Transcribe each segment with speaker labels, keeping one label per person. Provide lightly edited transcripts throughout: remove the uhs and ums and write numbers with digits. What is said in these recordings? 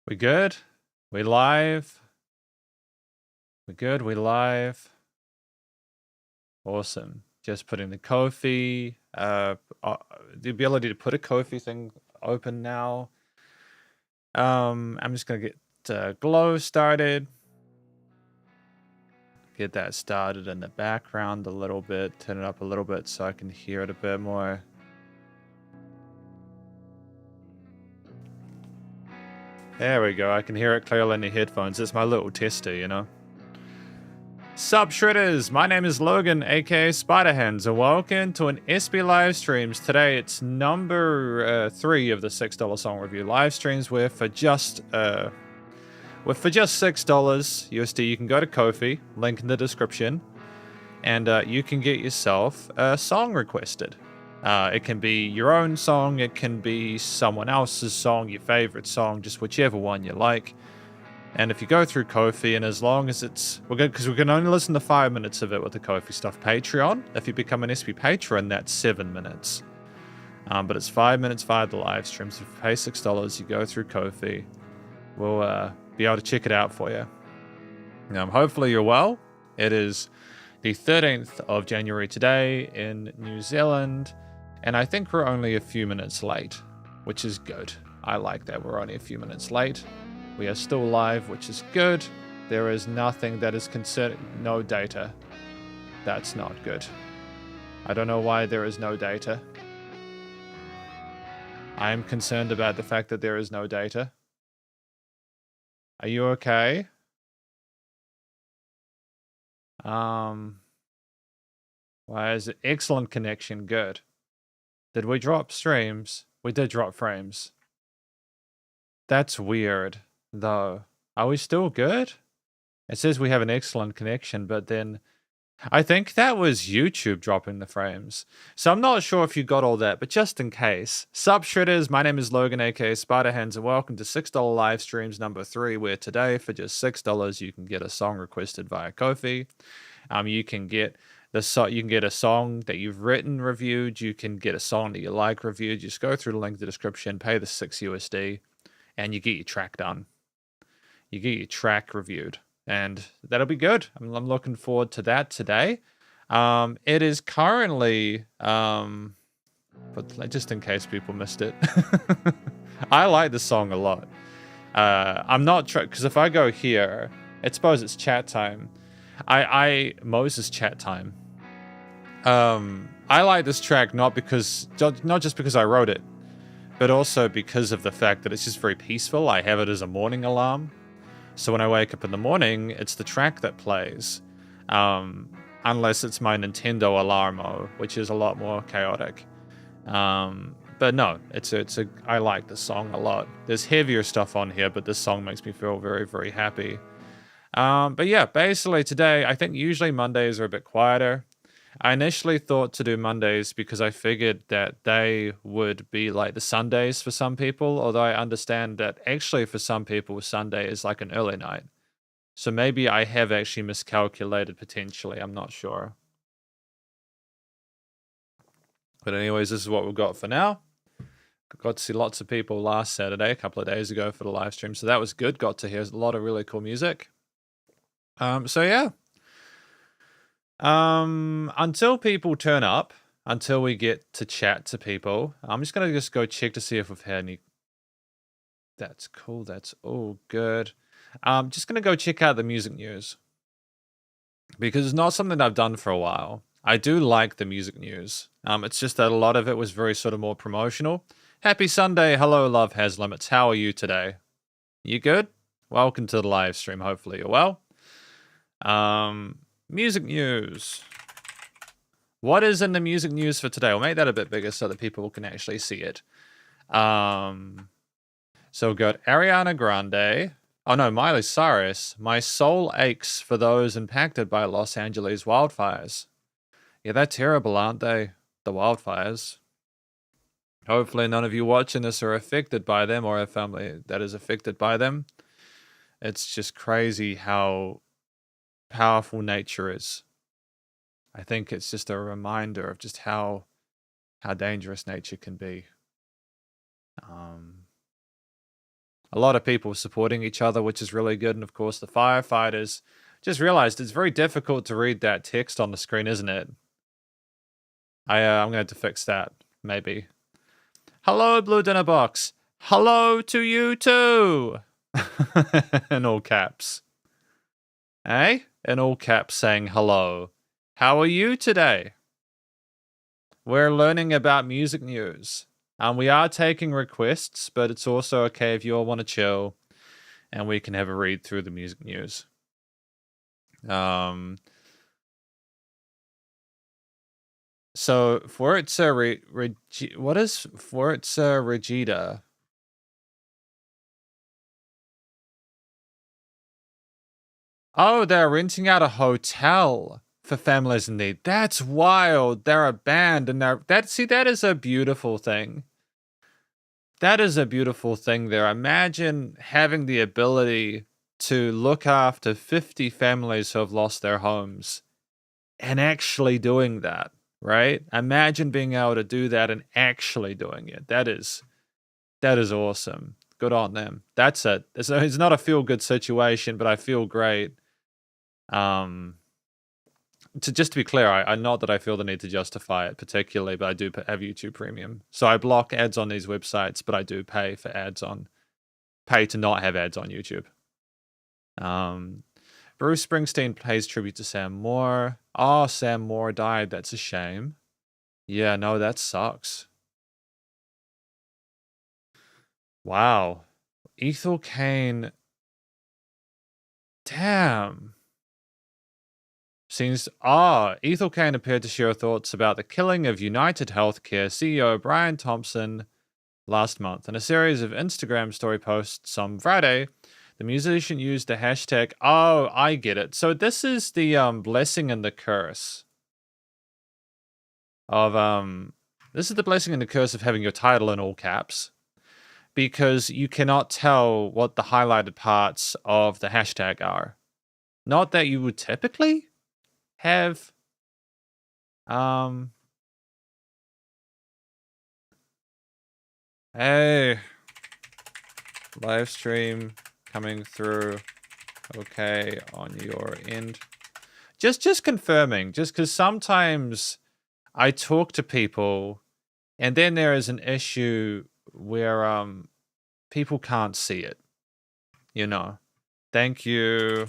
Speaker 1: We good? We live? We good? We live? Awesome. Just putting the Ko-fi, the ability to put a Ko-fi thing open now. I'm just gonna get Glow started. Get that started in the background a little bit, turn it up a little bit so I can hear it a bit more. There we go, I can hear it clearly in the headphones. It's my little tester, you know? Sup Shredders, my name is Logan, aka Spiderhands, and welcome to an SB live streams. Today it's number 3 of the $6 song review live streams where for just $6 USD you can go to Ko-fi, link in the description, and you can get yourself a song requested. It can be your own song, it can be someone else's song, your favorite song, just whichever one you like. And if you go through Ko-fi, and as long as it's... because we can only listen to 5 minutes of it with the Ko-fi stuff. Patreon, if you become an SB patron, that's 7 minutes. But it's 5 minutes via the live streams. If you pay $6, you go through Ko-fi. We'll be able to check it out for you. Hopefully you're well. It is the 13th of January today in New Zealand. And I think we're only a few minutes late, which is good. I like that we're only a few minutes late. We are still live, which is good. There is nothing that is concerning. No data. That's not good. I don't know why there is no data. I am concerned about the fact that there is no data. Are you okay? Why is it excellent connection? Good. Did we drop streams? We did drop frames. That's weird. Though, are we still good? It says we have an excellent connection, but then I think that was YouTube dropping the frames. So I'm not sure if you got all that, but just in case. Sup Shredders, my name is Logan, aka Spiderhands, and welcome to $6 live streams number 3, where today for just $6 you can get a song requested via Ko-fi. You can get a song that you've written reviewed. You can get a song that you like reviewed. Just go through the link in the description, pay the $6 USD, and you get your track done. You get your track reviewed, and that'll be good. I'm looking forward to that today. It is currently, but just in case people missed it, I like the song a lot. I'm not because if I go here, I suppose it's chat time. Moses chat time. I like this track not just because I wrote it, but also because of the fact that it's just very peaceful. I have it as a morning alarm. So when I wake up in the morning, it's the track that plays. Unless it's my Nintendo Alarmo, which is a lot more chaotic. But no, I like the song a lot. There's heavier stuff on here, but this song makes me feel very, very happy. But yeah, basically today, I think usually Mondays are a bit quieter. I initially thought to do Mondays because I figured that they would be like the Sundays for some people, although I understand that actually for some people Sunday is like an early night. So maybe I have actually miscalculated potentially, I'm not sure. But anyways, this is what we've got for now. Got to see lots of people last Saturday, a couple of days ago for the live stream, so that was good. Got to hear a lot of really cool music. So yeah. Until people turn up, until we get to chat to people, I'm just gonna go check to see if we've had any. That's cool. That's all good. Just gonna go check out the music news because it's not something I've done for a while. I do like the music news. It's just that a lot of it was very sort of more promotional. Happy Sunday. Hello, Love Has Limits. How are you today? You good? Welcome to the live stream. Hopefully you're well. Music news. What is in the music news for today? We'll make that a bit bigger so that people can actually see it. So we've got Ariana Grande. Oh no, Miley Cyrus. My soul aches for those impacted by Los Angeles wildfires. Yeah, they're terrible, aren't they? The wildfires. Hopefully none of you watching this are affected by them or a family that is affected by them. It's just crazy how powerful nature is. I think it's just a reminder of just how dangerous nature can be. A lot of people supporting each other, which is really good. And of course, the firefighters. Just realized it's very difficult to read that text on the screen, isn't it? I'm going to have to fix that, maybe. Hello, Blue Dinner Box. Hello to you too. In all caps. Eh? In all caps saying hello. How are you today? We're learning about music news. We are taking requests, but it's also okay if you all want to chill and we can have a read through the music news. So Forza what is Forza Regida? Oh, they're renting out a hotel for families in need. That's wild. They're a band and that is a beautiful thing. That is a beautiful thing there. Imagine having the ability to look after 50 families who have lost their homes and actually doing that, right? Imagine being able to do that and actually doing it. That is awesome. Good on them. That's it. It's not a feel-good situation, but I feel great. Just to be clear, I not that I feel the need to justify it particularly, but I do have YouTube Premium. So I block ads on these websites, but I do pay to not have ads on YouTube. Bruce Springsteen pays tribute to Sam Moore. Oh, Sam Moore died. That's a shame. Yeah, no, that sucks. Wow. Ethel Cain. Damn. Ethel Cain appeared to share thoughts about the killing of United Healthcare CEO Brian Thompson last month. In a series of Instagram story posts on Friday, the musician used the hashtag, oh, I get it. So this is the blessing and the curse of, this is the blessing and the curse of having your title in all caps, because you cannot tell what the highlighted parts of the hashtag are. Not that you would typically have hey, live stream coming through okay on your end. Just confirming, just because sometimes I talk to people and then there is an issue where people can't see it, you know. Thank you.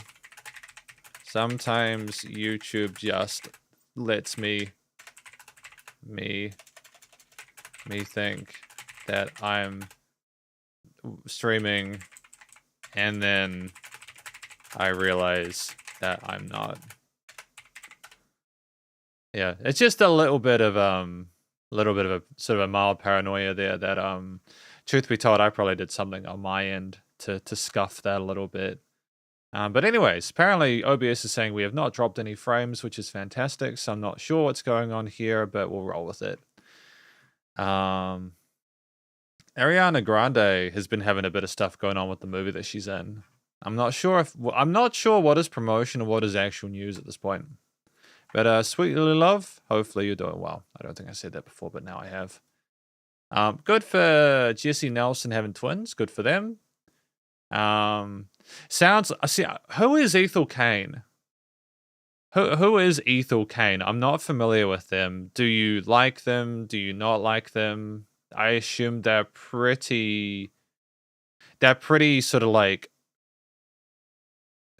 Speaker 1: Sometimes YouTube just lets me think that I'm streaming and then I realize that I'm not. Yeah, it's just a little bit of a sort of a mild paranoia there that truth be told, I probably did something on my end to scuff that a little bit. But anyways, apparently OBS is saying we have not dropped any frames, which is fantastic. So I'm not sure what's going on here, but we'll roll with it. Ariana Grande has been having a bit of stuff going on with the movie that she's in. I'm not sure what is promotion and what is actual news at this point. But Sweet Lily Love, hopefully you're doing well. I don't think I said that before, but now I have. Good for Jesse Nelson having twins. Good for them. Who is Ethel Cain? Who is Ethel Cain? I'm not familiar with them. Do you like them? Do you not like them? I assume they're pretty sort of like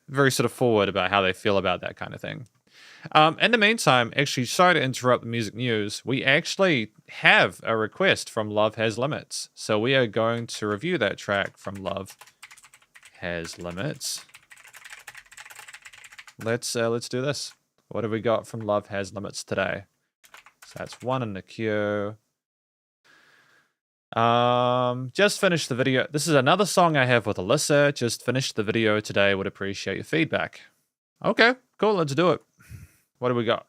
Speaker 1: very sort of forward about how they feel about that kind of thing. In the meantime, actually, sorry to interrupt the music news. We actually have a request from Love Has Limits. So we are going to review that track from Love Has Limits. Let's do this. What have we got from Love Has Limits today? So that's one in the queue. Just finished the video. This is another song I have with Alyssa. Just finished the video today. Would appreciate your feedback. Okay, cool. Let's do it. What do we got?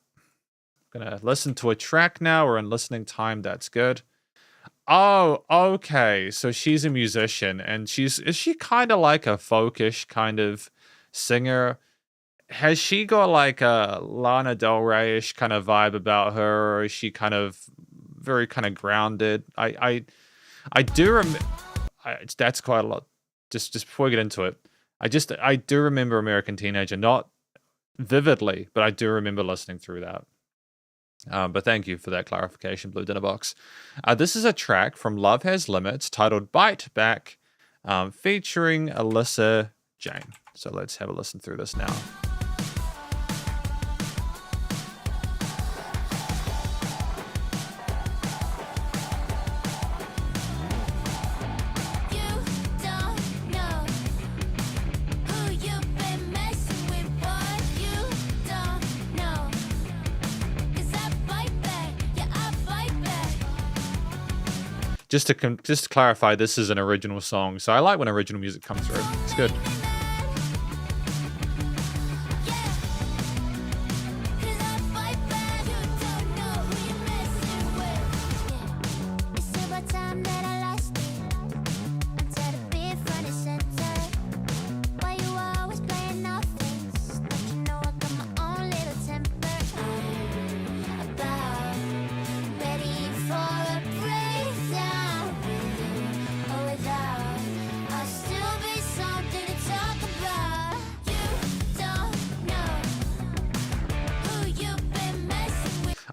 Speaker 1: Gonna listen to a track now. We're in listening time. That's good. Oh, okay. So she's a musician, and is she kind of like a folkish kind of singer? Has she got like a Lana Del Rey-ish kind of vibe about her, or is she kind of very kind of grounded? I do remember. That's quite a lot. just before we get into it, I do remember American Teenager, not vividly, but I do remember listening through that. But thank you for that clarification, Blue Dinner Box. This is a track from Love Has Limits titled Bite Back, featuring Alyssa Jane. So let's have a listen through this now. Just to clarify, this is an original song, so I like when original music comes through. It's good.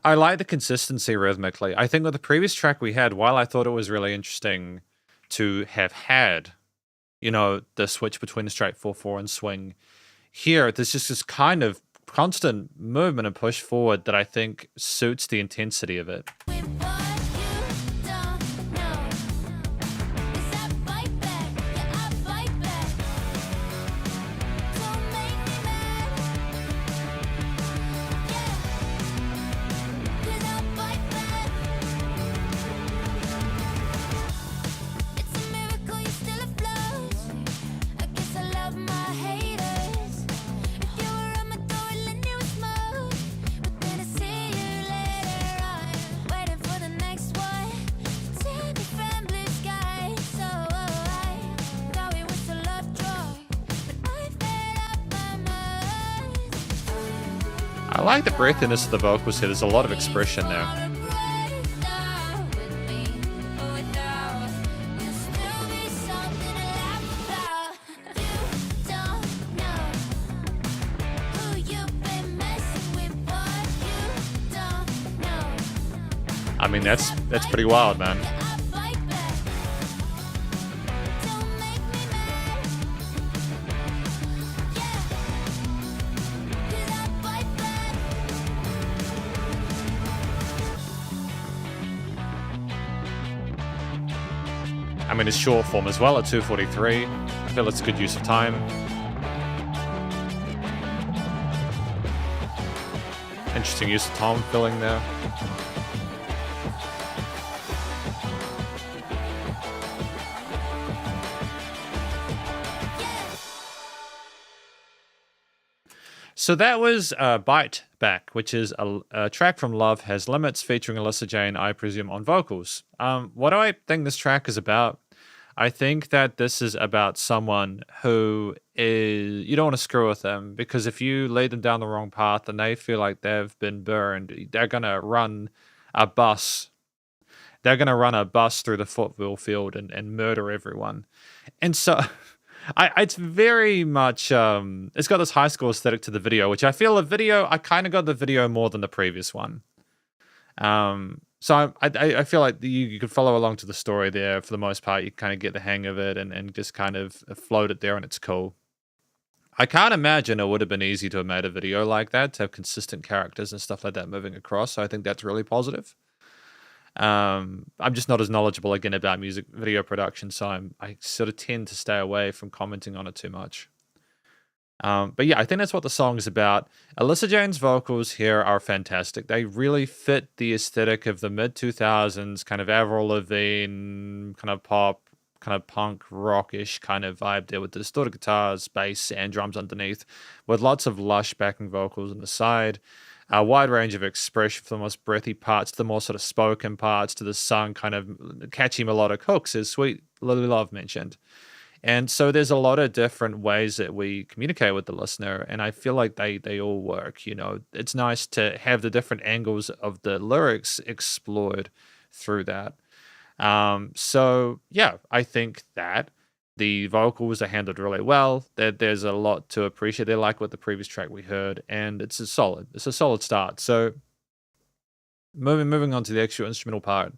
Speaker 1: I like the consistency rhythmically. I think with the previous track we had, while I thought it was really interesting to have had, the switch between the straight 4/4 and swing, here there's just this kind of constant movement and push forward that I think suits the intensity of it. I like the breathiness of the vocals here. There's a lot of expression there. I mean, that's pretty wild, man. I mean, it's short form as well at 2:43. I feel it's a good use of time. Interesting use of tom filling there. So that was Bite Back, which is a track from Love Has Limits featuring Alyssa Jane, I presume, on vocals. What do I think this track is about? I think that this is about someone who is, you don't want to screw with them, because if you lead them down the wrong path and they feel like they've been burned, they're going to run a bus. They're going to run a bus through the football field and murder everyone. And so it's very much, it's got this high school aesthetic to the video, which I feel I kind of got the video more than the previous one. So I feel like you could follow along to the story there for the most part. You kind of get the hang of it and just kind of float it there, and it's cool. I can't imagine it would have been easy to have made a video like that, to have consistent characters and stuff like that moving across. So I think that's really positive. I'm just not as knowledgeable again about music video production, so I sort of tend to stay away from commenting on it too much. But yeah, I think that's what the song is about. Alyssa Jane's vocals here are fantastic. They really fit the aesthetic of the mid-2000s, kind of Avril Lavigne, kind of pop, kind of punk, rockish kind of vibe there, with the distorted guitars, bass, and drums underneath, with lots of lush backing vocals on the side. A wide range of expression, from the most breathy parts to the more sort of spoken parts to the sung kind of catchy melodic hooks, as Sweet Lily Love mentioned. And so there's a lot of different ways that we communicate with the listener, and I feel like they all work. It's nice to have the different angles of the lyrics explored through that. So yeah, I think that The vocals are handled really well. There's a lot to appreciate. They're like what the previous track we heard, and it's a solid start. So moving on to the actual instrumental part.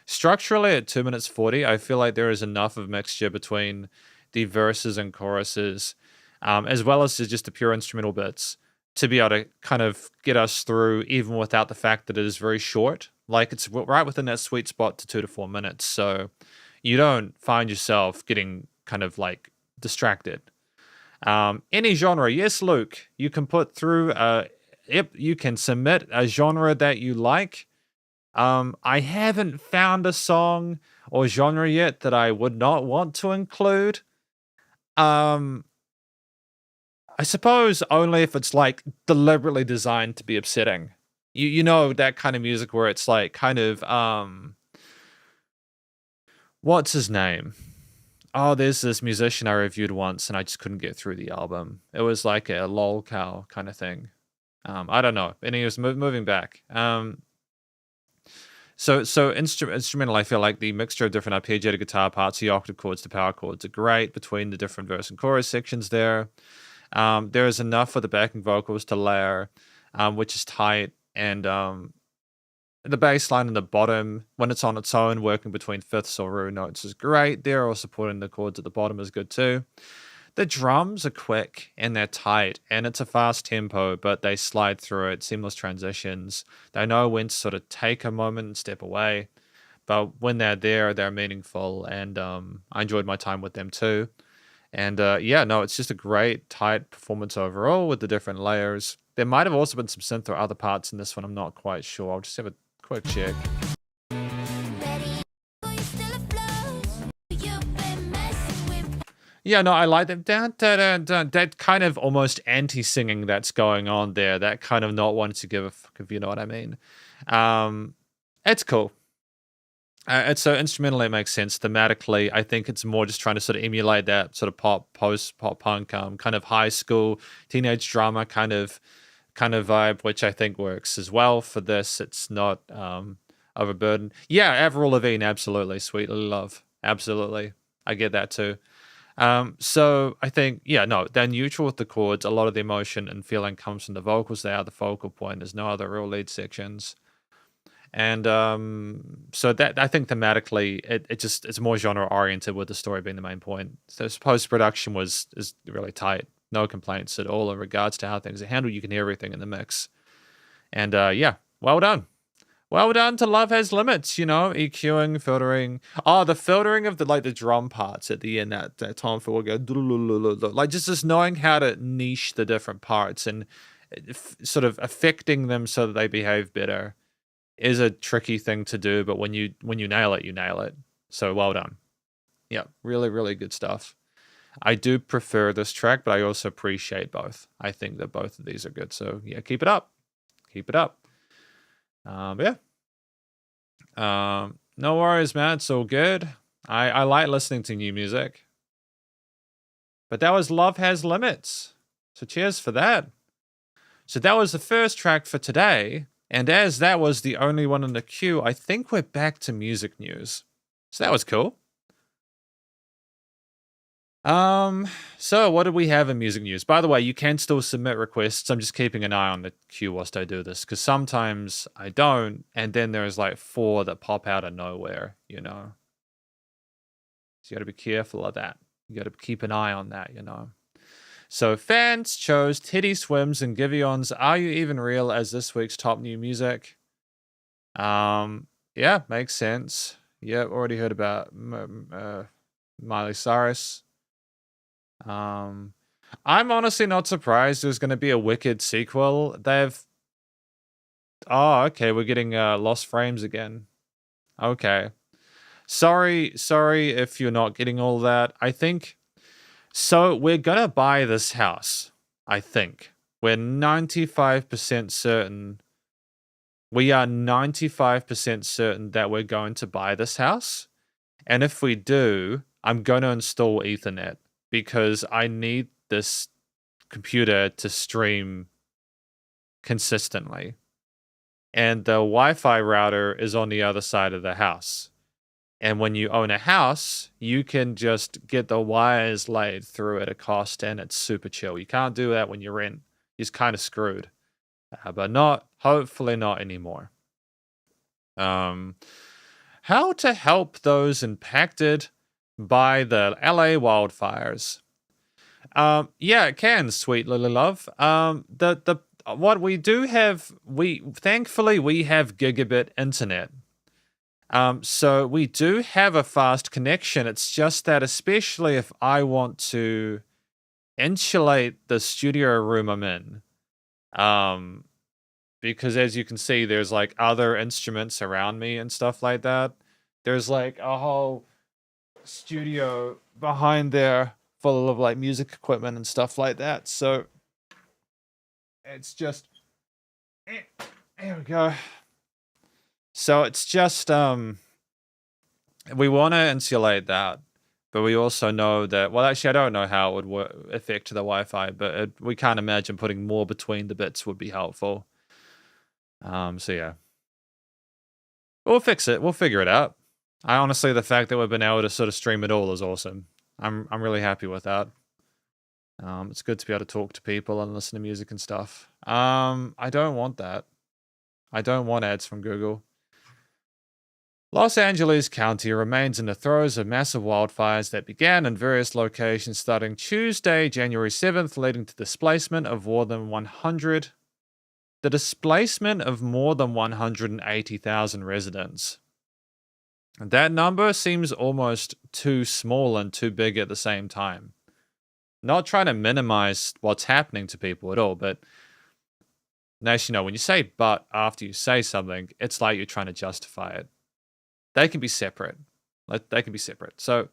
Speaker 1: Structurally, at 2 minutes 40, I feel like there is enough of mixture between the verses and choruses, as well as just the pure instrumental bits, to be able to kind of get us through, even without the fact that it is very short. Like, it's right within that sweet spot to 2 to 4 minutes. So you don't find yourself getting kind of like distracted. Any genre, yes, Luke, you can put through. Yep, you can submit a genre that you like. I haven't found a song or genre yet that I would not want to include. I suppose only if it's like deliberately designed to be upsetting. You know that kind of music where it's like kind of what's his name? Oh, there's this musician I reviewed once and I just couldn't get through the album. It was like a lol cow kind of thing. I don't know. And he was moving back. So instrumental, I feel like the mixture of different arpeggiated guitar parts, the octave chords, the power chords are great between the different verse and chorus sections there. There is enough for the backing vocals to layer, which is tight. And the bass line in the bottom, when it's on its own, working between fifths or root notes is great there, or supporting the chords at the bottom is good too. The drums are quick and they're tight, and it's a fast tempo, but they slide through it, seamless transitions. They know when to sort of take a moment and step away, but when they're there, they're meaningful, and I enjoyed my time with them too. And yeah, no, it's just a great, tight performance overall with the different layers. There might have also been some synth or other parts in this one, I'm not quite sure. I'll just have a quick check. Yeah, no, I like them. Dun, dun, dun, dun. That kind of almost anti-singing that's going on there. That kind of not wanting to give a fuck, if you know what I mean. It's cool. It's so instrumentally, it makes sense. Thematically, I think it's more just trying to sort of emulate that sort of post-pop punk, kind of high school teenage drama kind of vibe, which I think works as well for this. It's not overburdened. Yeah, Avril Lavigne, absolutely. Sweetly Love, absolutely. I get that too. So I think, yeah, no, they're neutral with the chords. A lot of the emotion and feeling comes from the vocals. They are the focal point. There's no other real lead sections. And so that, I think thematically, it's more genre oriented with the story being the main point. So post production is really tight. No complaints at all in regards to how things are handled. You can hear everything in the mix. And yeah, well done. Well done to Love Has Limits, EQing, filtering. Oh, the filtering of the drum parts at the end, that Tom Phil will go, like just knowing how to niche the different parts and sort of affecting them so that they behave better is a tricky thing to do, but when you nail it, you nail it. So well done. Yeah, really, really good stuff. I do prefer this track, but I also appreciate both. I think that both of these are good. So yeah, keep it up. Keep it up. Yeah. No worries, man. It's all good. I like listening to new music. But that was Love Has Limits. So cheers for that. So that was the first track for today. And as that was the only one in the queue, I think we're back to music news. So that was cool. So what do we have in music news? By the way, you can still submit requests. I'm just keeping an eye on the queue whilst I do this, because sometimes I don't, and then there's like 4 that pop out of nowhere, So you got to be careful of that. You got to keep an eye on that, So fans chose Teddy Swims and Giveon's Are You Even Real as this week's top new music. Yeah, makes sense. Yeah, already heard about Miley Cyrus. I'm honestly not surprised there's going to be a Wicked sequel. Oh, okay, we're getting Lost Frames again. Okay. Sorry if you're not getting all that. I think so. We're going to buy this house. I think we're 95% certain. We are 95% certain that we're going to buy this house. And if we do, I'm going to install Ethernet, because I need this computer to stream consistently. And the Wi-Fi router is on the other side of the house. And when you own a house, you can just get the wires laid through at a cost, and it's super chill. You can't do that when you rent. You're just kind of screwed. But hopefully not anymore. How to help those impacted by the LA wildfires. Yeah, it can, sweet little love. What we do have, thankfully we have gigabit internet. So we do have a fast connection. It's just that, especially if I want to insulate the studio room I'm in, because as you can see, there's like other instruments around me and stuff like that. There's like a whole studio behind there full of like music equipment and stuff like that. So it's just, there we go. So it's just, we want to insulate that, but we also know that, well, actually, I don't know how it would affect the Wi-Fi, but we can't imagine putting more between the bits would be helpful. So yeah, we'll fix it. We'll figure it out. I honestly, the fact that we've been able to sort of stream it all is awesome. I'm really happy with that. It's good to be able to talk to people and listen to music and stuff. I don't want that. I don't want ads from Google. Los Angeles County remains in the throes of massive wildfires that began in various locations starting Tuesday, January 7th, leading to displacement of more than 180,000 residents. That number seems almost too small and too big at the same time. Not trying to minimize what's happening to people at all, but actually, when you say "but" after you say something, it's like you're trying to justify it. They can be separate. They can be separate. So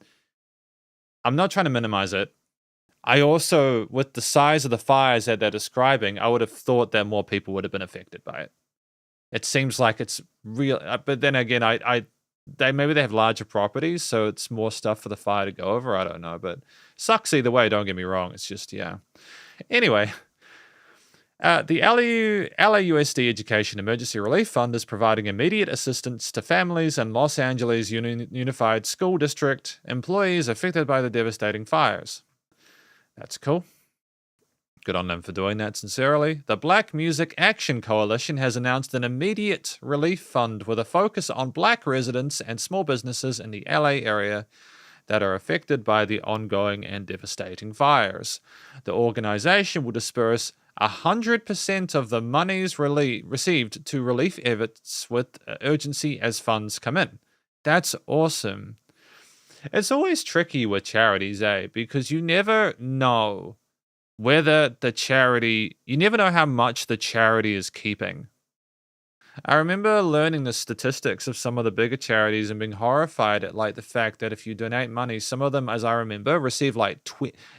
Speaker 1: I'm not trying to minimize it. I also, with the size of the fires that they're describing, I would have thought that more people would have been affected by it. It seems like it's real, but then again, maybe they have larger properties, so it's more stuff for the fire to go over. I don't know, but sucks either way. Don't get me wrong. It's just, yeah. Anyway, the LAUSD Education Emergency Relief Fund is providing immediate assistance to families and Los Angeles Unified School District employees affected by the devastating fires. That's cool. Good on them for doing that, sincerely. The Black Music Action Coalition has announced an immediate relief fund with a focus on Black residents and small businesses in the LA area that are affected by the ongoing and devastating fires. The organization will disperse 100% of the monies received to relief efforts with urgency as funds come in. That's awesome. It's always tricky with charities, because you never know whether you never know how much the charity is keeping. I remember learning the statistics of some of the bigger charities and being horrified at like the fact that if you donate money, some of them, as I remember, receive like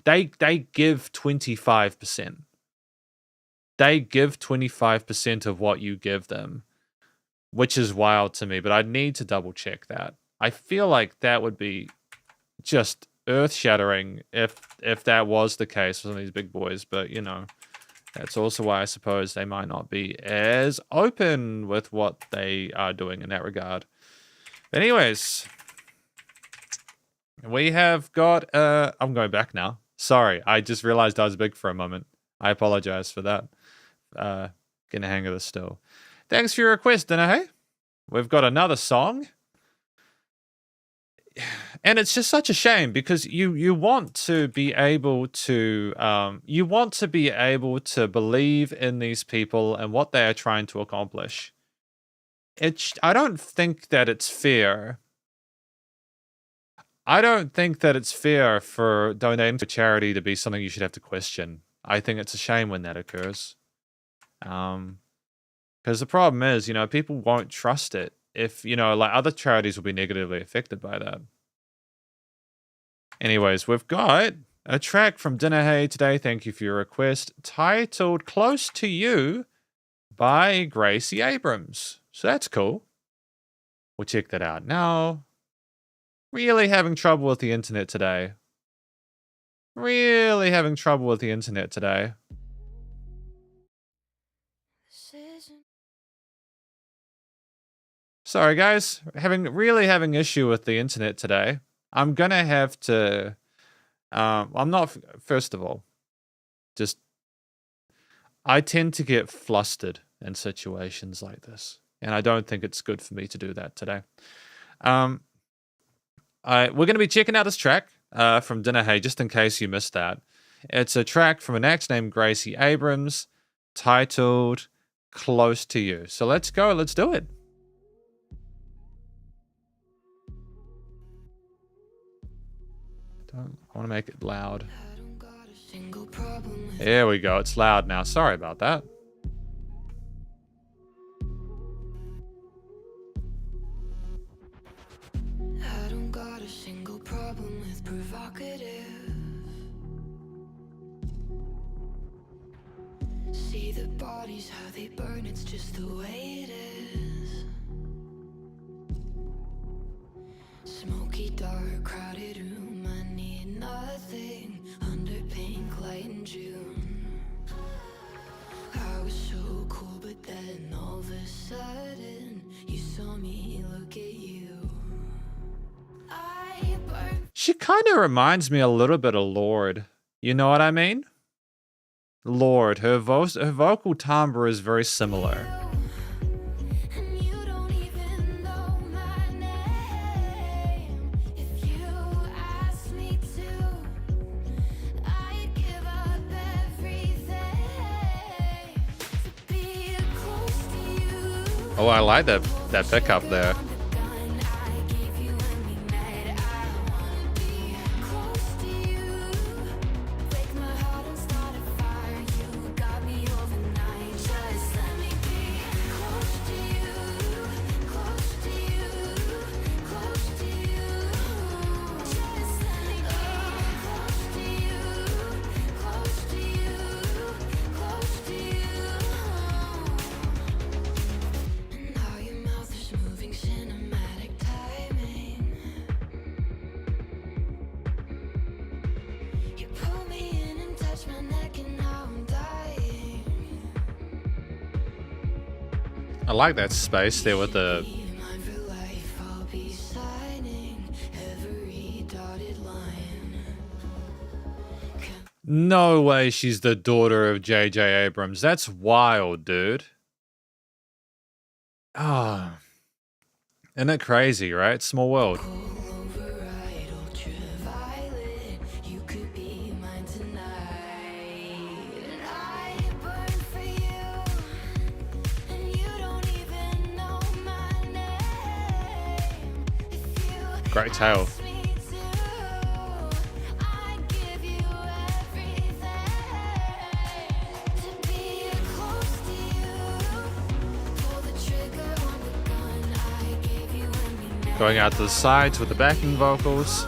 Speaker 1: they give 25%. They give 25% of what you give them, which is wild to me, but I'd need to double check that. I feel like that would be just earth-shattering if that was the case for some of these big boys, but that's also why I suppose they might not be as open with what they are doing in that regard. But anyways, we have got I'm going back now. Sorry, I just realized I was big for a moment. I apologize for that. Getting the hang of this still. Thanks for your request, Danae. We've got another song. And it's just such a shame because you want to be able to believe in these people and what they are trying to accomplish. I don't think that it's fair. I don't think that it's fair for donating to charity to be something you should have to question. I think it's a shame when that occurs. Because the problem is, people won't trust it if, like other charities will be negatively affected by that. Anyways, we've got a track from Dinahay today. Thank you for your request. Titled Close to You by Gracie Abrams. So that's cool. We'll check that out now. Really having trouble with the internet today. Sorry, guys. Really having issue with the internet today. I'm gonna have to. I'm not. First of all, just I tend to get flustered in situations like this, and I don't think it's good for me to do that today. We're gonna be checking out this track from Dinner Hey, just in case you missed that. It's a track from an act named Gracie Abrams, titled "Close to You." So let's go. Let's do it. I want to make it loud. There we go. It's loud now. Sorry about that.
Speaker 2: I don't got a single problem with provocative. See the bodies, how they burn, it's just the way it is. Smoky, dark, crowded room, I need nothing under pink light in June. I was so cool, but then all of a sudden you saw me look at you.
Speaker 1: She kind of reminds me a little bit of Lorde. You know what I mean? Lorde. Her vocal timbre is very similar. Oh, I like that pickup there. I like that space there with the... No way she's the daughter of J.J. Abrams. That's wild, dude. Ah. Isn't it crazy, right? Small world. Great tale. Going out to the sides with the backing vocals.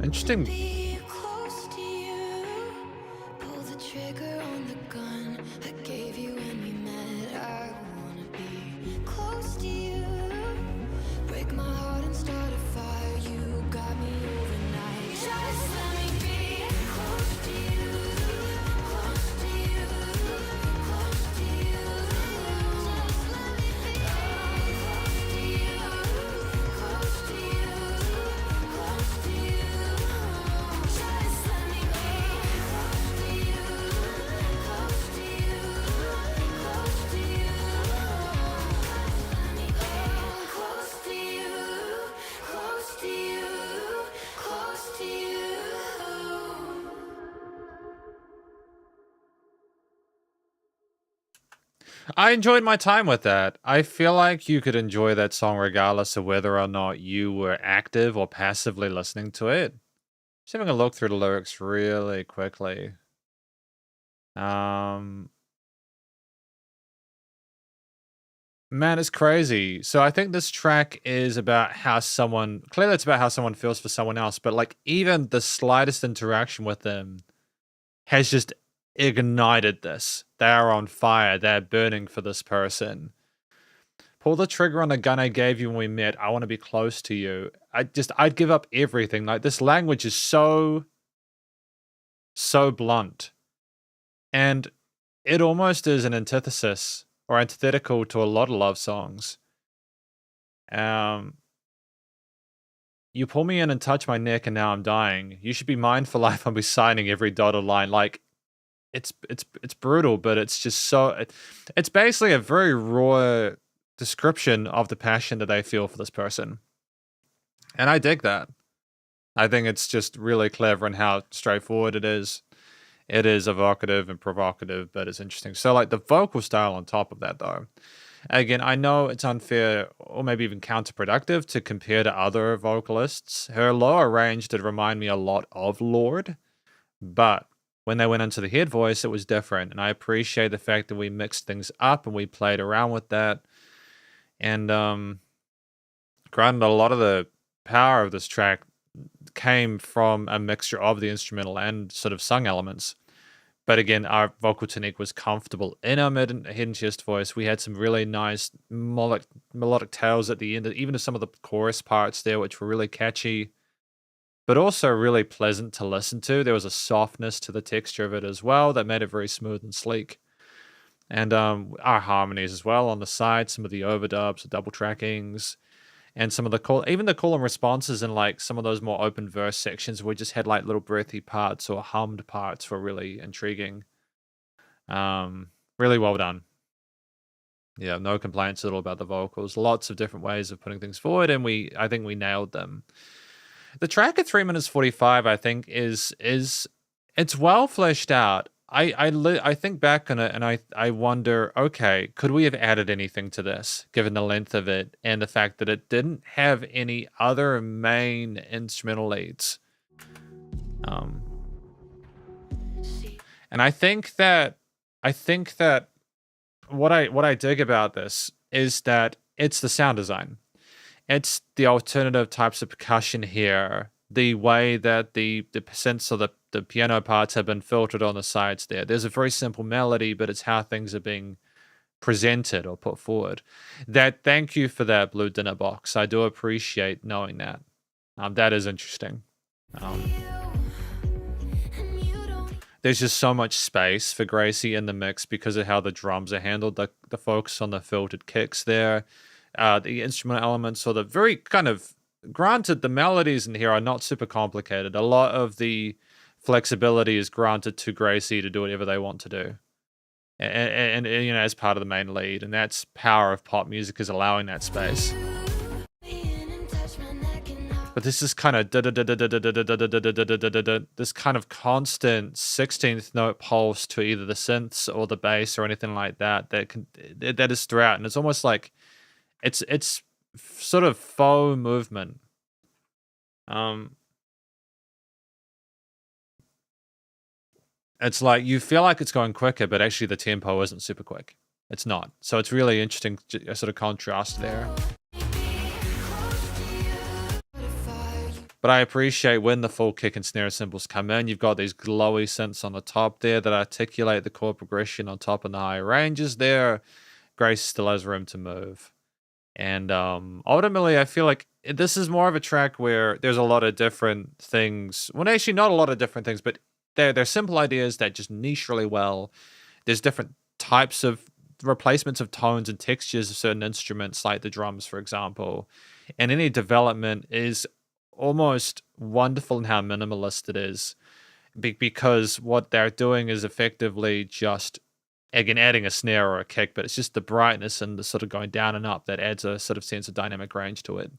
Speaker 1: Interesting. I enjoyed my time with that. I feel like you could enjoy that song regardless of whether or not you were active or passively listening to it. Just having a look through the lyrics really quickly. Man, it's crazy. So I think this track is about how someone clearly it's about how someone feels for someone else, but like even the slightest interaction with them has just ignited this. They are on fire. They're burning for this person. Pull the trigger on the gun I gave you when we met. I want to be close to you. I'd give up everything. Like this language is so blunt. And it almost is an antithesis or antithetical to a lot of love songs. You pull me in and touch my neck and now I'm dying. You should be mine for life. I'll be signing every dotted line. Like it's brutal, but it's just so it's basically a very raw description of the passion that they feel for this person. And I dig that. I think it's just really clever in how straightforward it is. It is evocative and provocative, but it's interesting. So like the vocal style on top of that though. Again, I know it's unfair or maybe even counterproductive to compare to other vocalists. Her lower range did remind me a lot of Lorde, but when they went into the head voice, it was different. And I appreciate the fact that we mixed things up and we played around with that. And granted, a lot of the power of this track came from a mixture of the instrumental and sort of sung elements. But again, our vocal technique was comfortable in our mid and hidden chest voice. We had some really nice melodic tails at the end, even of some of the chorus parts there, which were really catchy, but also really pleasant to listen to. There was a softness to the texture of it as well that made it very smooth and sleek. And our harmonies as well on the side, some of the overdubs, the double trackings, and some of the even the call and responses in like some of those more open verse sections where we just had like little breathy parts or hummed parts were really intriguing. Really well done. Yeah, no complaints at all about the vocals. Lots of different ways of putting things forward, and I think we nailed them. The track at 3 minutes 45, I think, is it's well fleshed out. I think back on it and I wonder, okay, could we have added anything to this, given the length of it and the fact that it didn't have any other main instrumental leads? And I think that what I dig about this is that it's the sound design. It's the alternative types of percussion here, the way that the synths or the piano parts have been filtered on the sides there. There's a very simple melody, but it's how things are being presented or put forward. Thank you for that, Blue Dinner Box. I do appreciate knowing that. That is interesting. There's just so much space for Gracie in the mix because of how the drums are handled, the focus on the filtered kicks there, the instrumental elements, or the very kind of, granted, the melodies in here are not super complicated. A lot of the flexibility is granted to Gracie to do whatever they want to do. And you know, as part of the main lead, and that's power of pop music, is allowing that space. But this is kind of this kind of constant 16th note pulse to either the synths or the bass or anything like that that is throughout, and it's almost like it's sort of faux movement. It's like you feel like it's going quicker, but actually the tempo isn't super quick. It's not. So it's really interesting, a sort of contrast there. But I appreciate when the full kick and snare cymbals come in, you've got these glowy synths on the top there that articulate the chord progression on top and the higher ranges there. Grace still has room to move. And ultimately, I feel like this is more of a track where there's a lot of different things. Well, actually, not a lot of different things, but they're simple ideas that just niche really well. There's different types of replacements of tones and textures of certain instruments, like the drums, for example. And any development is almost wonderful in how minimalist it is, because what they're doing is effectively just, again, adding a snare or a kick, but it's just the brightness and the sort of going down and up that adds a sort of sense of dynamic range to it.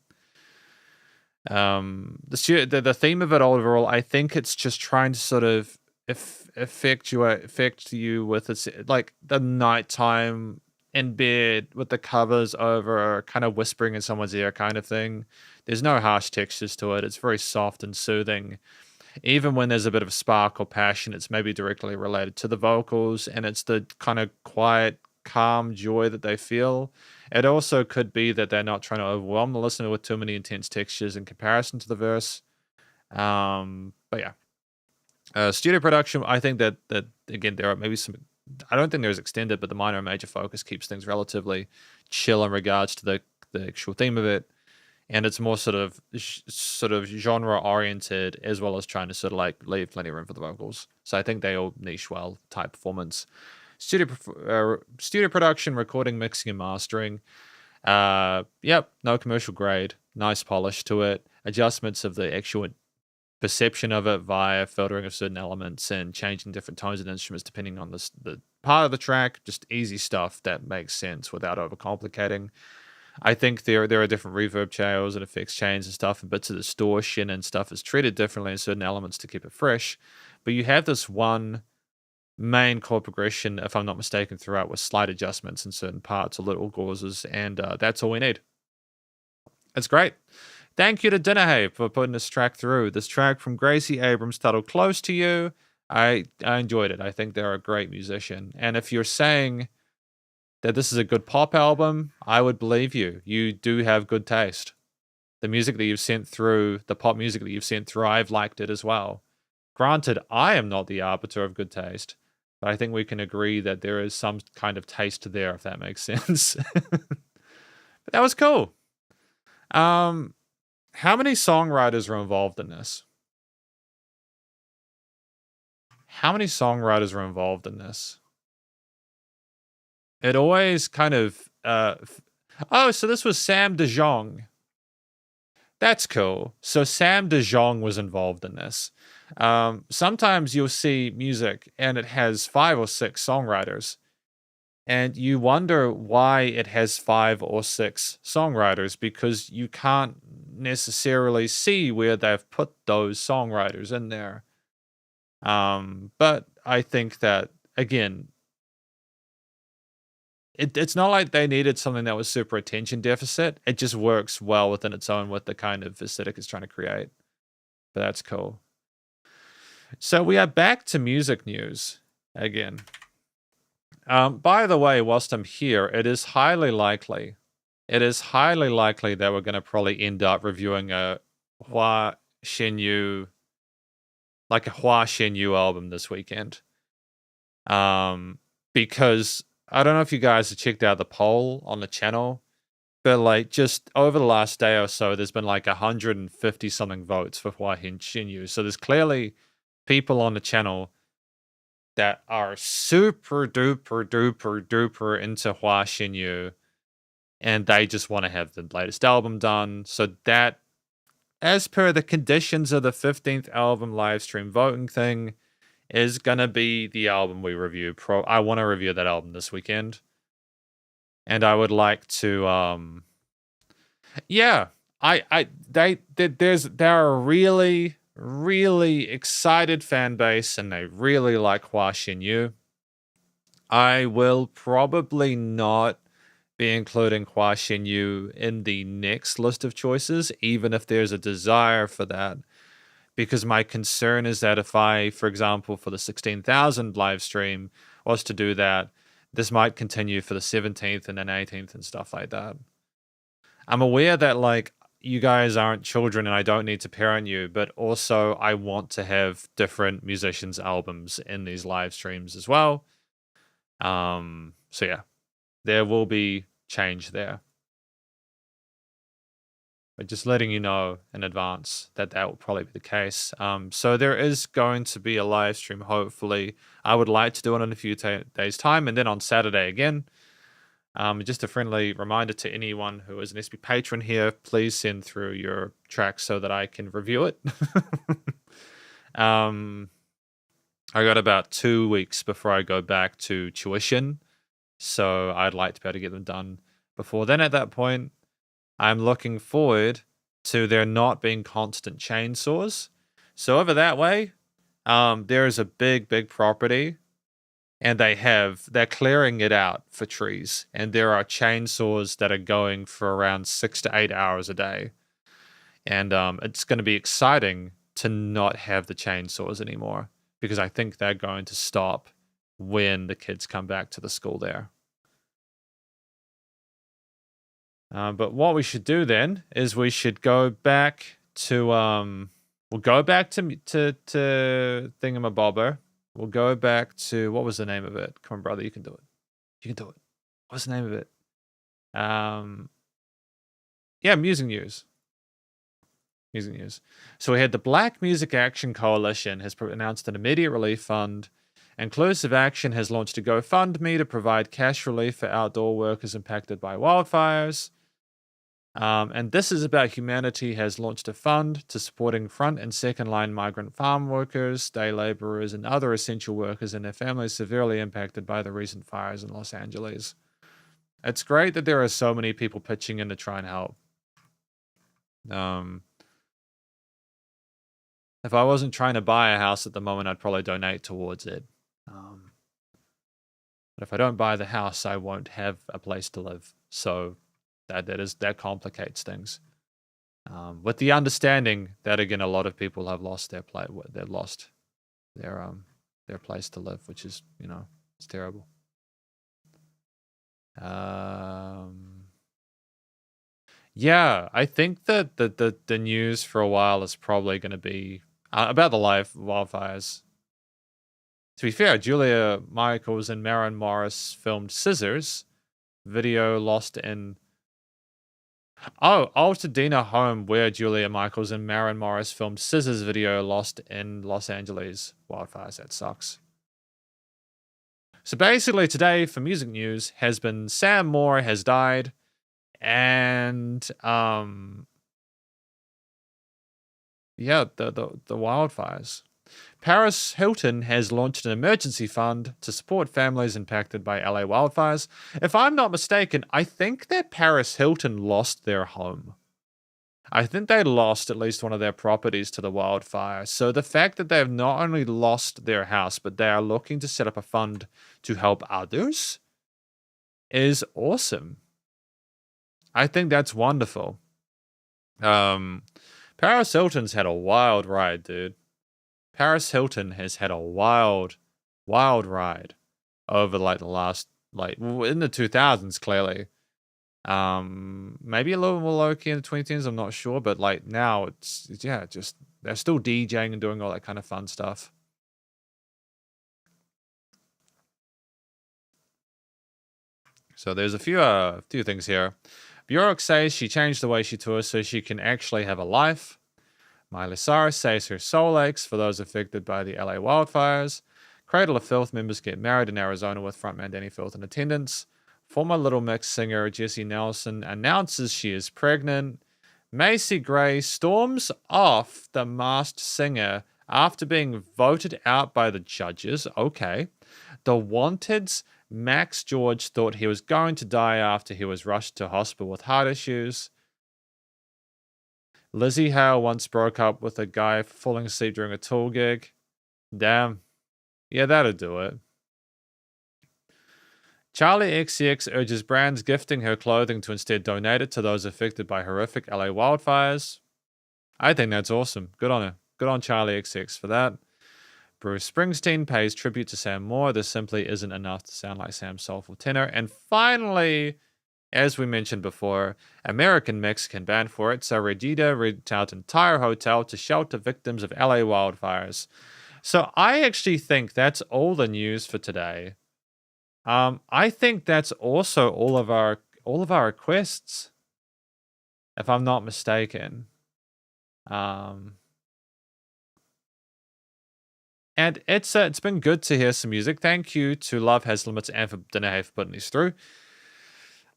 Speaker 1: The theme of it overall, I think it's just trying to sort of affect you with it's like the nighttime in bed with the covers over, kind of whispering in someone's ear kind of thing. There's no harsh textures to it. It's very soft and soothing. Even when there's a bit of spark or passion, it's maybe directly related to the vocals, and it's the kind of quiet, calm joy that they feel. It also could be that they're not trying to overwhelm the listener with too many intense textures in comparison to the verse. But yeah. Studio production, I think that again, there are maybe some. I don't think there's extended, but the minor and major focus keeps things relatively chill in regards to the actual theme of it, and it's more sort of genre oriented, as well as trying to sort of like leave plenty of room for the vocals. So I think they all niche well type performance. Studio production, recording, mixing, and mastering. Yep, no commercial grade. Nice polish to it. Adjustments of the actual perception of it via filtering of certain elements and changing different tones and instruments depending on the part of the track. Just easy stuff that makes sense without overcomplicating. I think there are different reverb channels and effects chains and stuff, and bits of distortion and stuff is treated differently in certain elements to keep it fresh. But you have this one main chord progression, if I'm not mistaken, throughout with slight adjustments in certain parts or little gauzes, and that's all we need. It's great. Thank you to Dinnerhay for putting this track through. This track from Gracie Abrams titled Close to You. I enjoyed it. I think they're a great musician. And if you're saying that this is a good pop album, I would believe you. You do have good taste. The music that you've sent through, the pop music that you've sent through, I've liked it as well. Granted, I am not the arbiter of good taste, but I think we can agree that there is some kind of taste there, if that makes sense. But that was cool. How many songwriters are involved in this? How many songwriters are involved in this? It always kind of... oh, so this was Sam DeJong. That's cool. So Sam DeJong was involved in this. Sometimes you'll see music and it has 5 or 6 songwriters. And you wonder why it has 5 or 6 songwriters, because you can't necessarily see where they've put those songwriters in there. But I think that, again, it's not like they needed something that was super attention deficit. It just works well within its own with the kind of aesthetic it's trying to create. But that's cool. So we are back to music news again. By the way, whilst I'm here, it is highly likely that we're going to probably end up reviewing a Hua Shenyu album this weekend. Because I don't know if you guys have checked out the poll on the channel, but like just over the last day or so, there's been like 150 something votes for Hua Shenyu. So there's clearly people on the channel that are super duper duper duper into Hua Shenyu, and they just want to have the latest album done. So that, as per the conditions of the 15th album live stream voting thing, is gonna be the album we review. I want to review that album this weekend, and I would like to. Yeah, they're a really excited fan base, and they really like Hua Shenyu. I will probably not be including Hua Shenyu in the next list of choices, even if there's a desire for that. Because my concern is that if I, for example, for the 16,000 live stream was to do that, this might continue for the 17th and then 18th and stuff like that. I'm aware that, like, you guys aren't children and I don't need to parent you, but also I want to have different musicians' albums in these live streams as well. So yeah, there will be change there. But just letting you know in advance that will probably be the case. So there is going to be a live stream, hopefully. I would like to do it in a few days' time, and then on Saturday again. Just a friendly reminder to anyone who is an SB patron here, please send through your track so that I can review it. I got about 2 weeks before I go back to tuition, so I'd like to be able to get them done before then. At that point, I'm looking forward to there not being constant chainsaws. So over that way, there is a big property, and they're clearing it out for trees, and there are chainsaws that are going for around 6 to 8 hours a day. And it's going to be exciting to not have the chainsaws anymore, because I think they're going to stop when the kids come back to the school there. But what we should do then is we should go back to we'll go back to Thingamabobber. We'll go back to, what was the name of it? Come on, brother, you can do it. You can do it. What's the name of it? Yeah, Music News. Music News. So we had the Black Music Action Coalition has announced an immediate relief fund. Inclusive Action has launched a GoFundMe to provide cash relief for outdoor workers impacted by wildfires. And This Is About Humanity has launched a fund to supporting front and second line migrant farm workers, day laborers, and other essential workers and their families severely impacted by the recent fires in Los Angeles. It's great that there are so many people pitching in to try and help. If I wasn't trying to buy a house at the moment, I'd probably donate towards it. But if I don't buy the house, I won't have a place to live. So that complicates things. With the understanding that, again, a lot of people have lost their place to live, which is, it's terrible. Yeah, I think that the news for a while is probably going to be about the wildfires. To be fair, Julia Michaels and Maren Morris filmed Scissors. Video lost in... Oh, Altadena home where Julia Michaels and Maren Morris filmed Scissors video lost in Los Angeles wildfires. That sucks. So basically today for music news has been Sam Moore has died, and yeah, the wildfires. Paris Hilton has launched an emergency fund to support families impacted by LA wildfires. If I'm not mistaken, I think that Paris Hilton lost their home. I think they lost at least one of their properties to the wildfire. So the fact that they've not only lost their house, but they are looking to set up a fund to help others is awesome. I think that's wonderful. Paris Hilton's had a wild ride, dude. Paris Hilton has had a wild, wild ride over the last, in the 2000s, clearly. Maybe a little more low-key in the 2010s, I'm not sure, but now it's just they're still DJing and doing all that kind of fun stuff. So there's a few things here. Bjork says she changed the way she tours so she can actually have a life. Miley Cyrus says her soul aches for those affected by the LA wildfires. Cradle of Filth members get married in Arizona with frontman Danny Filth in attendance. Former Little Mix singer Jessie Nelson announces she is pregnant. Macy Gray storms off The Masked Singer after being voted out by the judges. Okay. The Wanted's Max George thought he was going to die after he was rushed to hospital with heart issues. Lizzie Hale once broke up with a guy for falling asleep during a Tool gig. Damn. Yeah, that'll do it. Charlie XCX urges brands gifting her clothing to instead donate it to those affected by horrific LA wildfires. I think that's awesome. Good on her. Good on Charlie XX for that. Bruce Springsteen pays tribute to Sam Moore. This simply isn't enough to sound like Sam's soulful tenor. And finally, as we mentioned before, American Mexican band For Itza Regida rent out entire hotel to shelter victims of LA wildfires. So I actually think that's all the news for today. I think that's also all of our requests, if I'm not mistaken. And it's been good to hear some music. Thank you to Love Has Limits and for Danae for putting these through.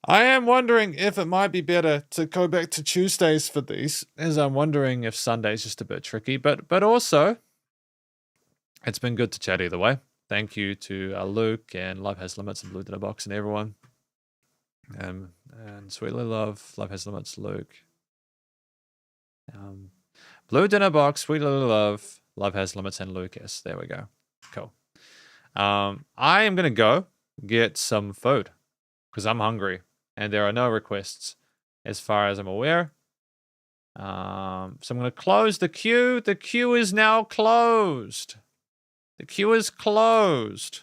Speaker 1: I am wondering if it might be better to go back to Tuesdays for these, as I'm wondering if Sunday's just a bit tricky. But also, it's been good to chat either way. Thank you to Luke and Love Has Limits and Blue Dinner Box and everyone. And Sweetly Love Has Limits, Luke. Blue Dinner Box, Sweetly Love Has Limits, and Lucas. There we go. Cool. I am going to go get some food because I'm hungry and there are no requests as far as I'm aware. So I'm going to close the queue. The queue is now closed. The queue is closed.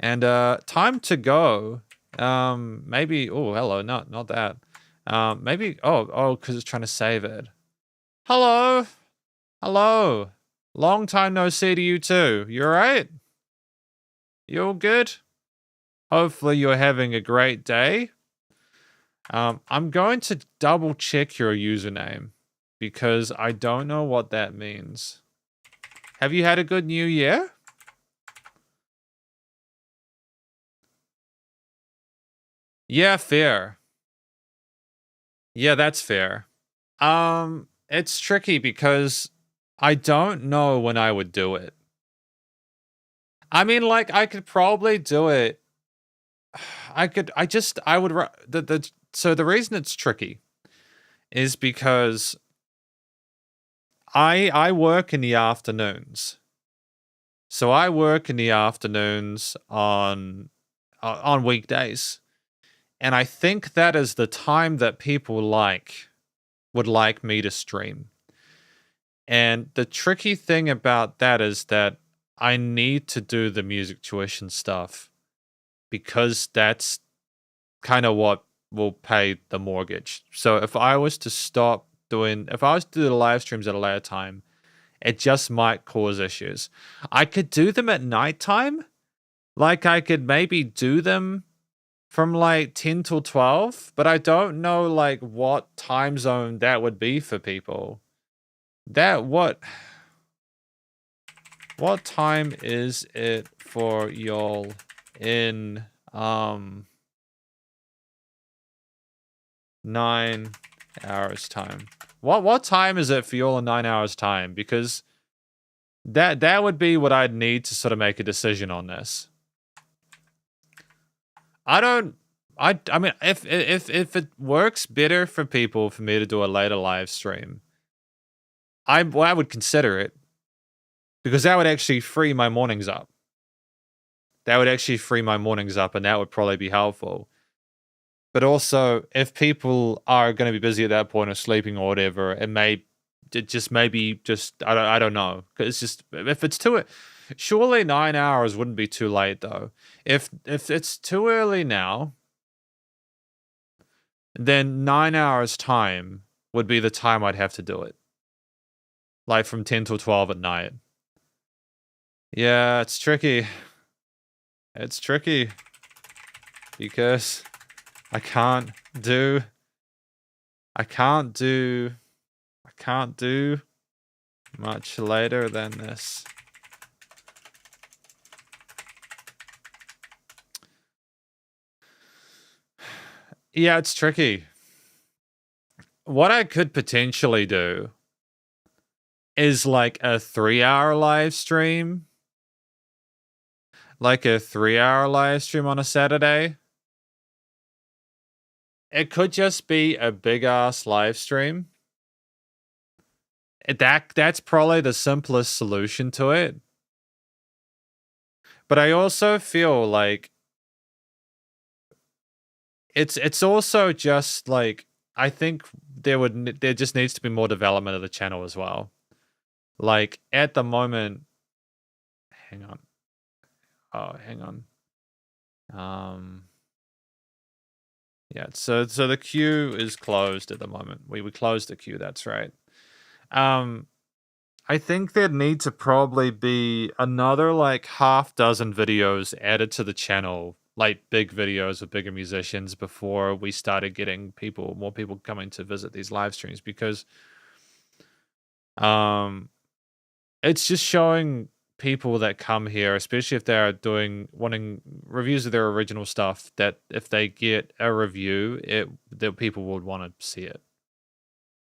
Speaker 1: And time to go. Maybe. Oh, hello. Not that. Maybe. Oh, because it's trying to save it. Hello. Hello. Long time no see to you too. You alright? You all good? Hopefully you're having a great day. I'm going to double check your username because I don't know what that means. Have you had a good new year? Yeah, fair. Yeah, that's fair. It's tricky because I don't know when I would do it. I mean, like, I could probably do it. So the reason it's tricky is because I work in the afternoons. So I work in the afternoons on weekdays. And I think that is the time that people would like me to stream. And the tricky thing about that is that I need to do the music tuition stuff because that's kind of what will pay the mortgage. So if I was to do the live streams at a later time, it just might cause issues. I could do them at nighttime. Like I could maybe do them from like 10 till 12, but I don't know like what time zone that would be for people. What time is it for y'all in 9 hours time? What time is it for y'all in 9 hours time? Because that would be what I'd need to sort of make a decision on this. I mean, if it works better for people for me to do a later live stream, I would consider it because that would actually free my mornings up. That would actually free my mornings up, and that would probably be helpful. But also, if people are going to be busy at that point or sleeping or whatever, I don't know. It's just if it's surely 9 hours wouldn't be too late though. If it's too early now, then 9 hours time would be the time I'd have to do it. Like from 10 till 12 at night. Yeah, it's tricky. It's tricky because I can't do much later than this. Yeah, it's tricky. What I could potentially do is like a 3-hour live stream. Like a 3-hour live stream on a Saturday. It could just be a big ass live stream. That's probably the simplest solution to it. But I also feel like it's also just like I think there just needs to be more development of the channel as well. Like at the moment, hang on. Oh, hang on. Yeah, so the queue is closed at the moment. We closed the queue, that's right. I think there need to probably be another like half dozen videos added to the channel, like big videos with bigger musicians before we started getting more people coming to visit these live streams because it's just showing people that come here, especially if they're wanting reviews of their original stuff, that if they get a review, that people would want to see it.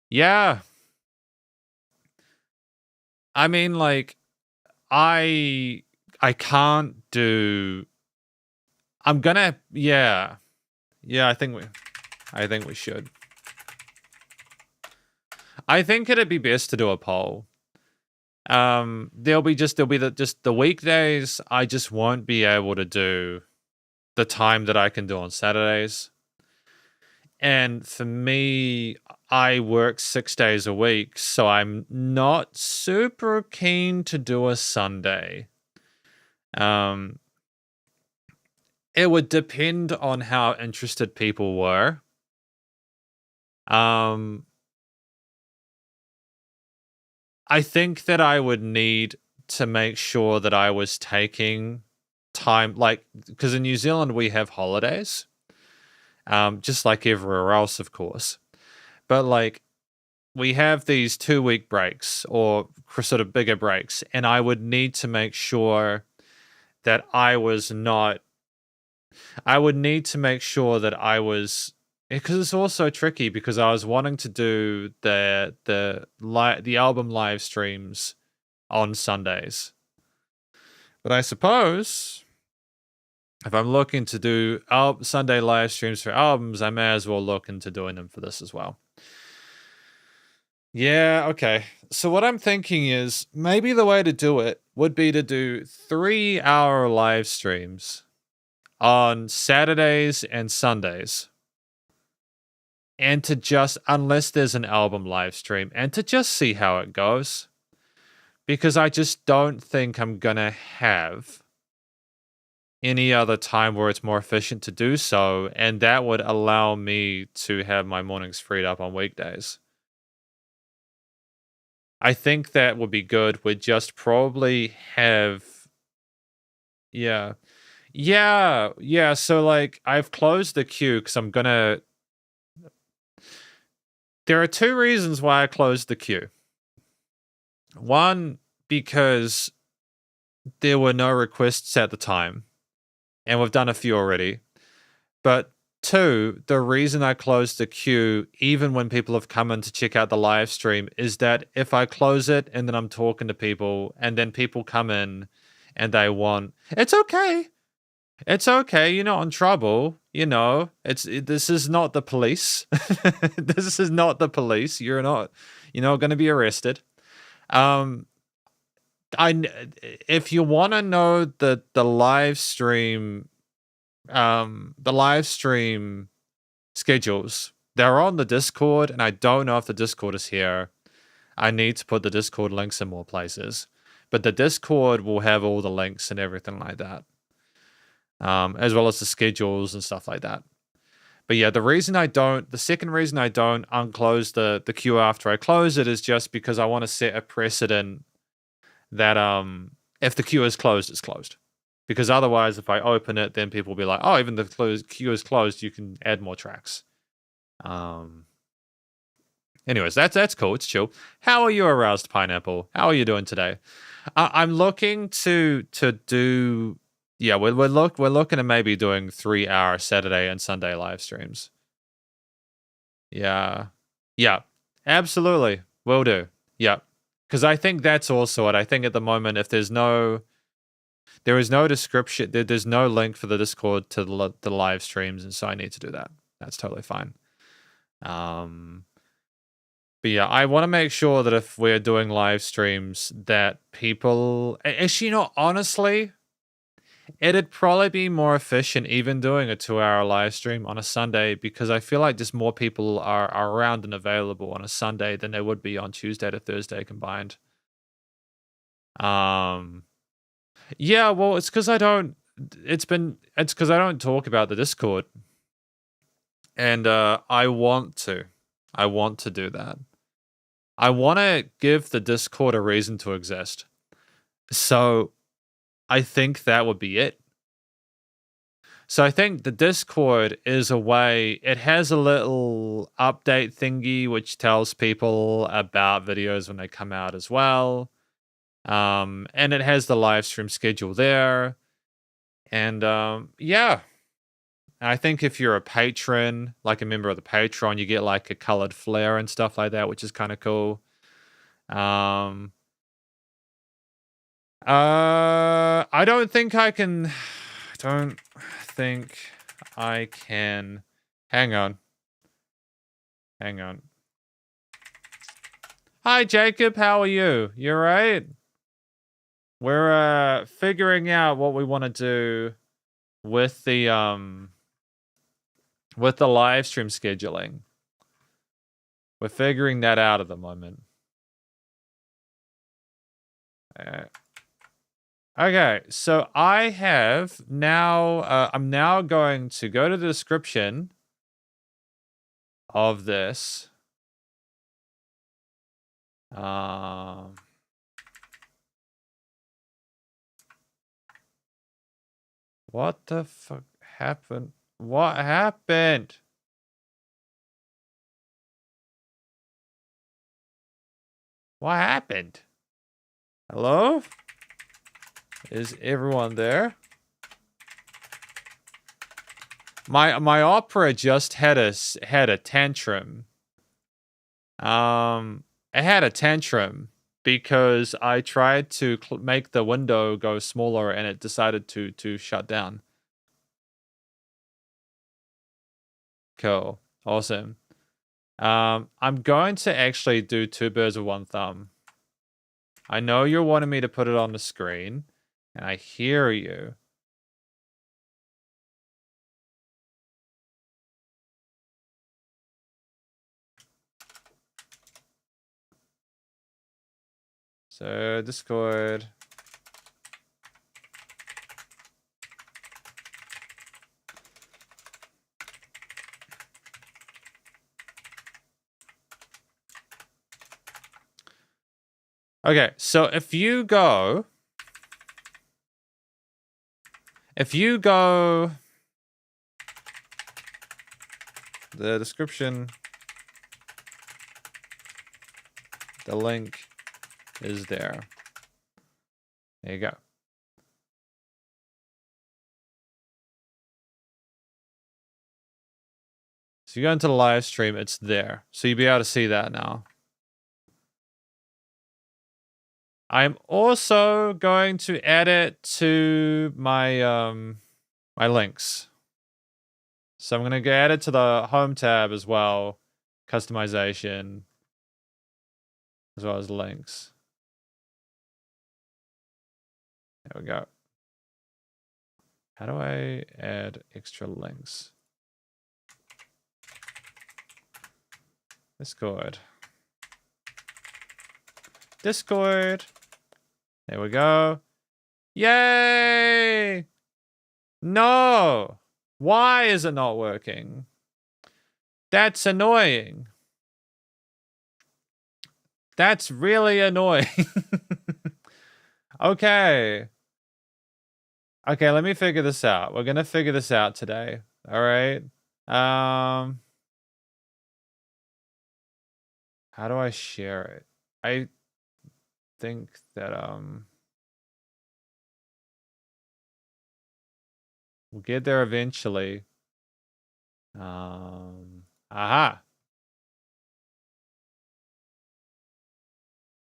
Speaker 1: Yeah. I mean, like, I can't do. I'm gonna. Yeah. I think we should. I think it'd be best to do a poll. There'll be the weekdays. I just won't be able to do the time that I can do on Saturdays. And for me, I work 6 days a week, so I'm not super keen to do a Sunday. It would depend on how interested people were. I think that I would need to make sure that I was taking time, like, because in New Zealand we have holidays, just like everywhere else, of course. But like, we have these 2-week breaks or sort of bigger breaks, and I would need to make sure that I was not. I would need to make sure that I was, because it's also tricky because I was wanting to do the album live streams on Sundays. But I suppose if I'm looking to do Sunday live streams for albums, I may as well look into doing them for this as well. Yeah, okay. So what I'm thinking is maybe the way to do it would be to do 3-hour live streams on Saturdays and Sundays. And to just, unless there's an album live stream, and to just see how it goes. Because I just don't think I'm going to have any other time where it's more efficient to do so. And that would allow me to have my mornings freed up on weekdays. I think that would be good. We'd just probably have. Yeah. Yeah. So, like, I've closed the queue because I'm going to. There are 2 reasons why I closed the queue. One, because there were no requests at the time, and we've done a few already. But 2, the reason I closed the queue, even when people have come in to check out the live stream, is that if I close it and then I'm talking to people, and then people come in and they want, it's okay. It's okay. You're not in trouble. You know, this is not the police. This is not the police. You're not going to be arrested. If you want to know the live stream schedules, they're on the Discord, and I don't know if the Discord is here. I need to put the Discord links in more places, but the Discord will have all the links and everything like that, as well as the schedules and stuff like that. But yeah, the second reason I don't unclose the queue after I close it is just because I want to set a precedent that if the queue is closed, it's closed. Because otherwise, if I open it, then people will be like, oh, even the queue is closed, you can add more tracks. Anyways, that's cool. It's chill. How are you, Aroused Pineapple? How are you doing today? I'm looking to do. Yeah, we're looking at maybe doing 3-hour Saturday and Sunday live streams. Yeah, absolutely, will do. Yeah, because I think that's also it. I think at the moment, if there is no description, there's no link for the Discord to the live streams, and so I need to do that. That's totally fine. But yeah, I want to make sure that if we're doing live streams, that people actually, honestly, it'd probably be more efficient even doing a 2-hour live stream on a Sunday, because I feel like just more people are around and available on a Sunday than they would be on Tuesday to Thursday combined. Yeah, well, it's because I don't. It's because I don't talk about the Discord, and I want to. I want to do that. I want to give the Discord a reason to exist. So I think that would be it. So I think the Discord is a way, it has a little update thingy which tells people about videos when they come out as well. And it has the live stream schedule there. And yeah. I think if you're a patron, like a member of the Patreon, you get like a colored flare and stuff like that, which is kind of cool. I don't think I can. Don't think I can. Hang on. Hi, Jacob. How are you? You all right? We're figuring out what we want to do with the live stream scheduling. We're figuring that out at the moment. Okay, so I have now, I'm now going to go to the description of this. What the fuck happened? What happened? What happened? Hello? Is everyone there? My Opera just had a tantrum. It had a tantrum because I tried to make the window go smaller and it decided to shut down. Cool. Awesome. I'm going to actually do two birds with one thumb. I know you're wanting me to put it on the screen, and I hear you. So, Discord. Okay, so if you go the description, the link is there. There you go. So you go into the live stream, it's there. So you'll be able to see that now. I'm also going to add it to my my links. So I'm gonna add it to the home tab as well. Customization. As well as links. There we go. How do I add extra links? Discord. Discord. There we go. Yay! No! Why is it not working? That's annoying. That's really annoying. Okay. Okay, let me figure this out. We're gonna figure this out today. All right. How do I share it? I think that we'll get there eventually. Aha.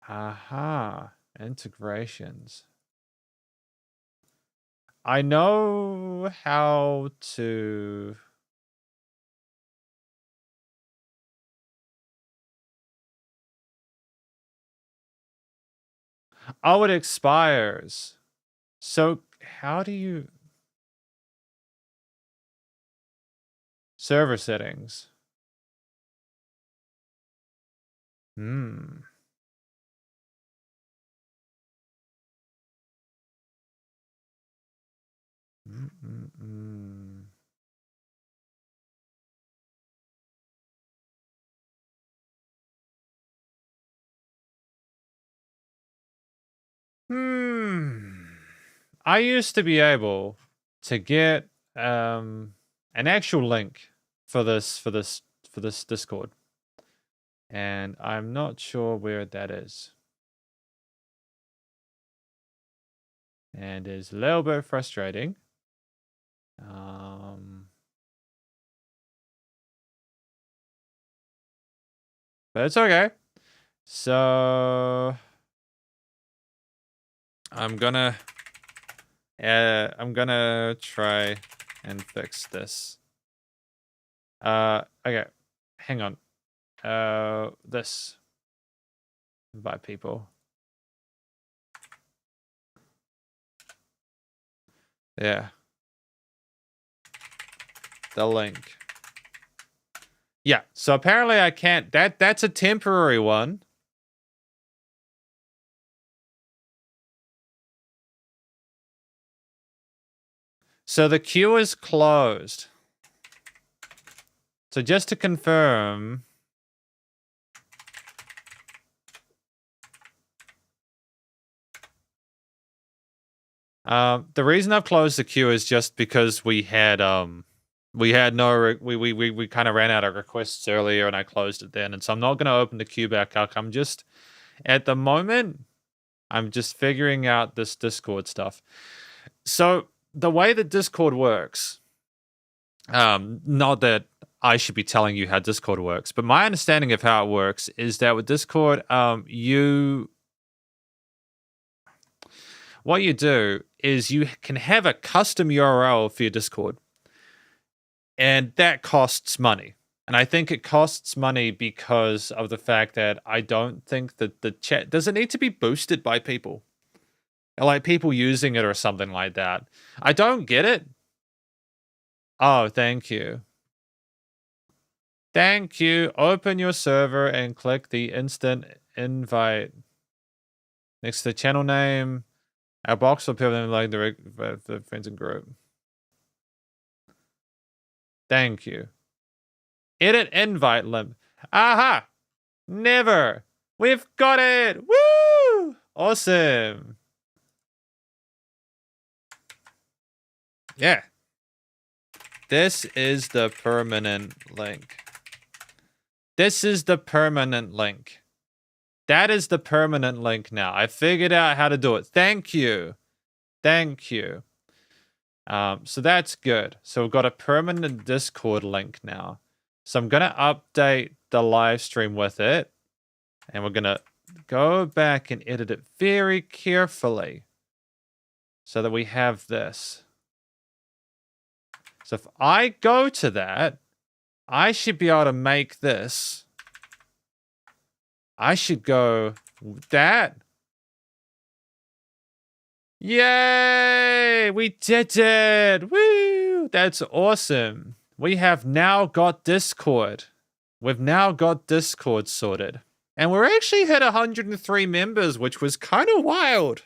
Speaker 1: Aha. Integrations. I know how to... Oh, it expires. So how do you... Server settings. Hmm. I used to be able to get an actual link for this Discord. And I'm not sure where that is. And it's a little bit frustrating. But it's okay. So I'm gonna try and fix this. Okay. Hang on. This. Invite people. Yeah. The link. Yeah, so apparently I can't... That's a temporary one. So the queue is closed. So just to confirm... the reason I've closed the queue is just because we kind of ran out of requests earlier and I closed it then. And so I'm not going to open the queue back up. At the moment, I'm just figuring out this Discord stuff. So the way that Discord works, not that I should be telling you how Discord works, but my understanding of how it works is that with Discord, what you do is you can have a custom URL for your Discord, and that costs money. And I think it costs money because of the fact that I don't think that the chat... Does it need to be boosted by people? Like people using it or something like that? I don't get it. Oh, thank you. Thank you. Open your server and click the instant invite next to the channel name. Our box will appear like the friends and group. Thank you. Edit invite limp. Aha! Never. We've got it. Woo! Awesome. Yeah. This is the permanent link. This is the permanent link. That is the permanent link now. I figured out how to do it. Thank you. Thank you. So that's good. So we've got a permanent Discord link now. So I'm going to update the live stream with it. And we're going to go back and edit it very carefully so that we have this. So if I go to that, I should be able to make this. I should go that. Yay! We did it! Woo! That's awesome. We have now got Discord. We've now got Discord sorted. And we're actually hit 103 members, which was kind of wild.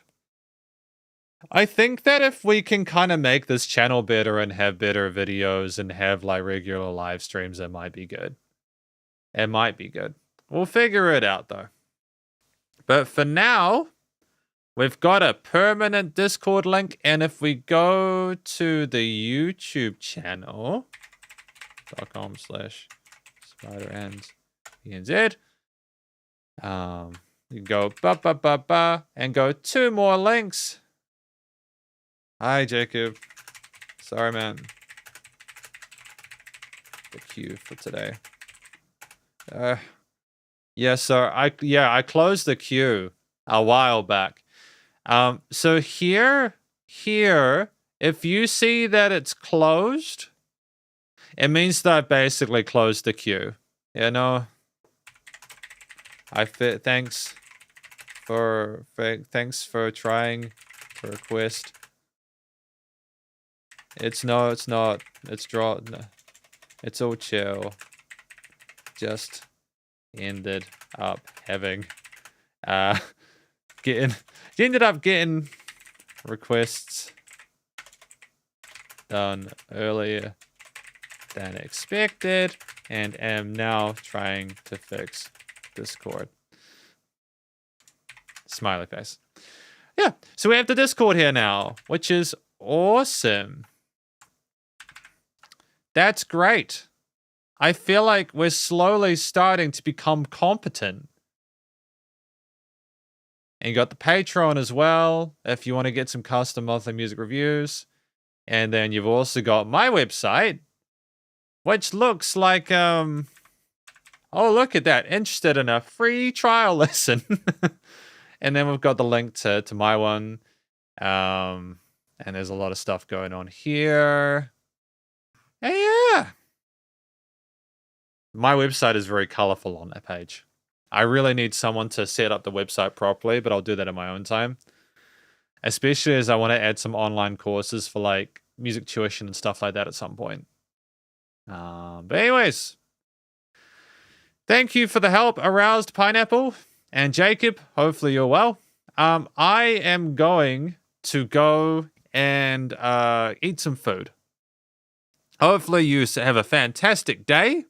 Speaker 1: I think that if we can kind of make this channel better and have better videos and have like regular live streams, it might be good. It might be good. We'll figure it out though. But for now, we've got a permanent Discord link. And if we go to the YouTube channel, .com/SpiderEndsENZ, you can go and go 2 more links. Hi, Jacob. Sorry, man. The queue for today. Yeah, so I closed the queue a while back. So here, if you see that it's closed, it means that I basically closed the queue. You know, thanks for trying to request. It's not. It's draw. No. It's all chill. Just ended up having getting requests done earlier than expected and am now trying to fix Discord. Smiley face. Yeah, so we have the Discord here now, which is awesome. That's great. I feel like we're slowly starting to become competent. And you got the Patreon as well, if you want to get some custom monthly music reviews. And then you've also got my website, which looks like, oh, look at that. Interested in a free trial lesson. And then we've got the link to my one. And there's a lot of stuff going on here. And yeah. My website is very colorful on that page. I really need someone to set up the website properly, but I'll do that in my own time. Especially as I want to add some online courses for like music tuition and stuff like that at some point. But anyways, thank you for the help, Aroused Pineapple. And Jacob, hopefully you're well. I am going to go and eat some food. Hopefully you have a fantastic day.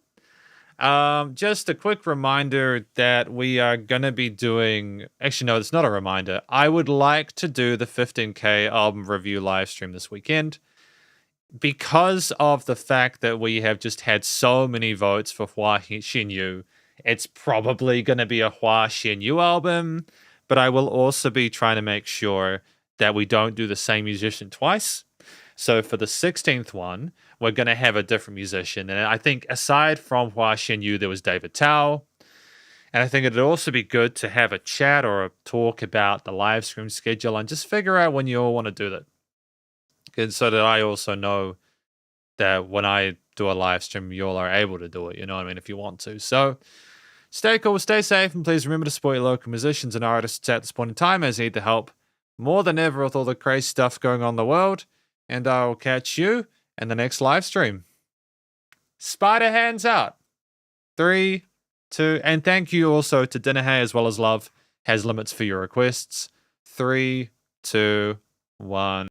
Speaker 1: Just a quick reminder that we are going to be doing... Actually, no, it's not a reminder. I would like to do the 15K album review live stream this weekend. Because of the fact that we have just had so many votes for Hua Xianyu, it's probably going to be a Hua Xianyu album, but I will also be trying to make sure that we don't do the same musician twice. So for the 16th one, we're going to have a different musician. And I think aside from Hua Xianyu, there was David Tao. And I think it'd also be good to have a chat or a talk about the live stream schedule and just figure out when you all want to do that. And so that I also know that when I do a live stream, you all are able to do it. You know what I mean? If you want to. So stay cool, stay safe, and please remember to support your local musicians and artists at this point in time as they need the help more than ever with all the crazy stuff going on in the world. And I will catch you in the next live stream. Spider hands out. 3, 2, and thank you also to Dinahay as well as Love has limits for your requests. 3, 2, 1.